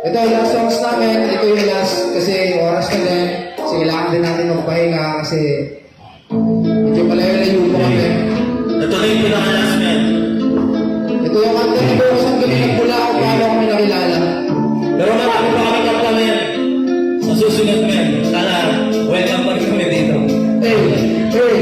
Ito yung last songs namin. Ito yung last kasi oras na din. Kasi kailangan din natin magpahinga kasi medyo malayo-layo po kami. Ito na yung pinaka-last men. Ito yung kanta ni Boss ang galing ng pula kung paano kami nakilala. Pero marami pa kami kanta men. Sa susunod men. Sana welcome pa rin kami dito. Hey! Hey!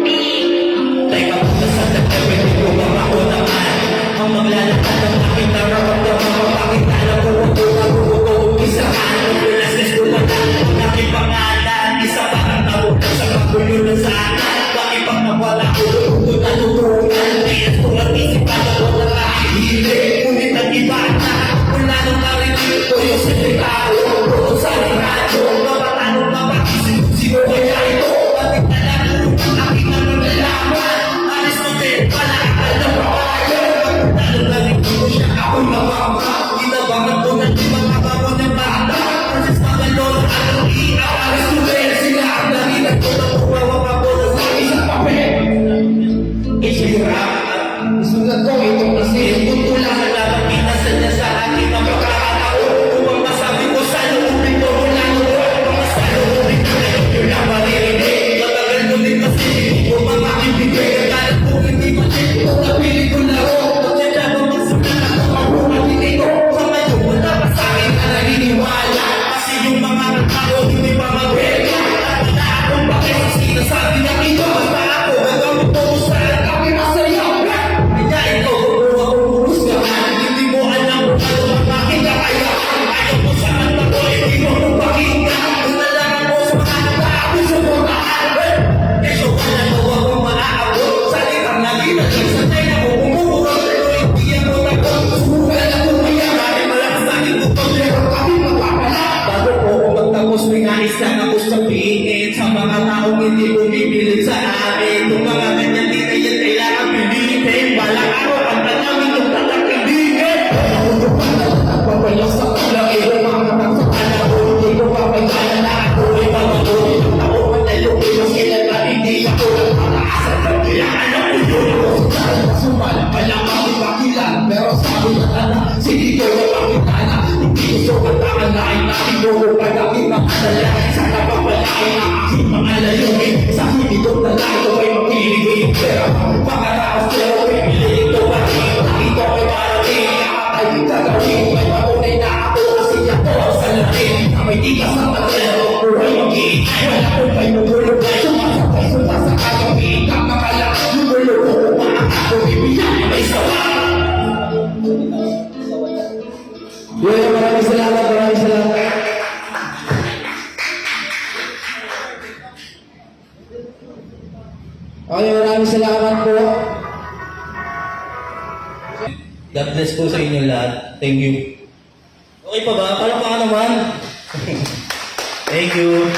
Teka muna sa nagpapwede ko bang ako naman ang maglalakad ng aking nararamdaman mapakita na ko ang isa-isahan ang pilasnes ko lang ang aking pangalan isa pa ang nabutan sa kagulo ng sana bakit pang nawala ko doon natutunan kaya kung ang isip pa na wala nakihili ngunit ang iba na wala nang narinig ko yung sekretaro kung sa radyo mapatanong mapakisip sino kaya ito bakit na lang ang aking nangangalaman alis mo din pala alam mo lalo na rin ko siya ako mababa ginabangan ko ng mga bago ng bata kasi sa mga lolo anong iaw alis mo din sila ang narinig ko na kumawa pa po sa isang papel isirap Isulat ko, ito kasi kung kulang na lang pinasa niya sa akin ang pagkakataon kung ang masabi ko sa loobin ko wala ko mga sa loobin ko yun ang maririnig matagal ko din kasi kung mga ibigay ang galat ko hindi matin kung napili ko laro pagkaya ba magsulat ako ang mga tinito sa ngayon wala pa sa akin na naniniwala kasi yung mga tao hindi pa magbenta at wala akong bakit sinasabi ng ito basta ako hanggang ito sa akin masaya kaya ito kung urus ka hindi mo alam kung ano ang aking kakayaan ayaw mo sa kanta ko hindi mo pakinggan kung nalaman mo sa mga tao sa mga ito wala mo akong maaabot salitang nalinan lang sa tayo na kung umurong pero hindi ako takot sumugal ako kaya maraming malakas sa aking bukong pero kami magpapala bago po ako magtapos may nais na ako sabihin sa mga taong hindi bumipilit sa amin kung mga ganyan di na yan kailangan pilitin balang araw ang tanawin ng tatangkibigin ako yung pala nagpapayak sa kalaki ng mga kataksakan ako hindi ko papagana na ako ay pamagulit ako manalukin ng ilan na hindi ako nagpataasan ng kailangan ako yun sumala pa lang ako makilan pero sabi na tala sige ko na pakitana hindi gusto kataan na ay natin ko pagdating ng adala sana papalain ang aking mga layunin sa hindi ko tala ito ay makiligin pero pagkatapos pero pipiliin ko pa rin ito ay parating nakakay gagawin may maunay na ako kasi ako sa larin na may tigas na patero buhay mag-iingay wala kong may nagulog na sumasakay sumasakay ang iikap na kala lumulog ko umaakak ko ibiyak may sawa Yoyo, maraming salamat, maraming salamat. Okay, maraming salamat po. God bless po sa inyo lahat. Thank you. Okay pa ba? Palakpakan naman. Thank you.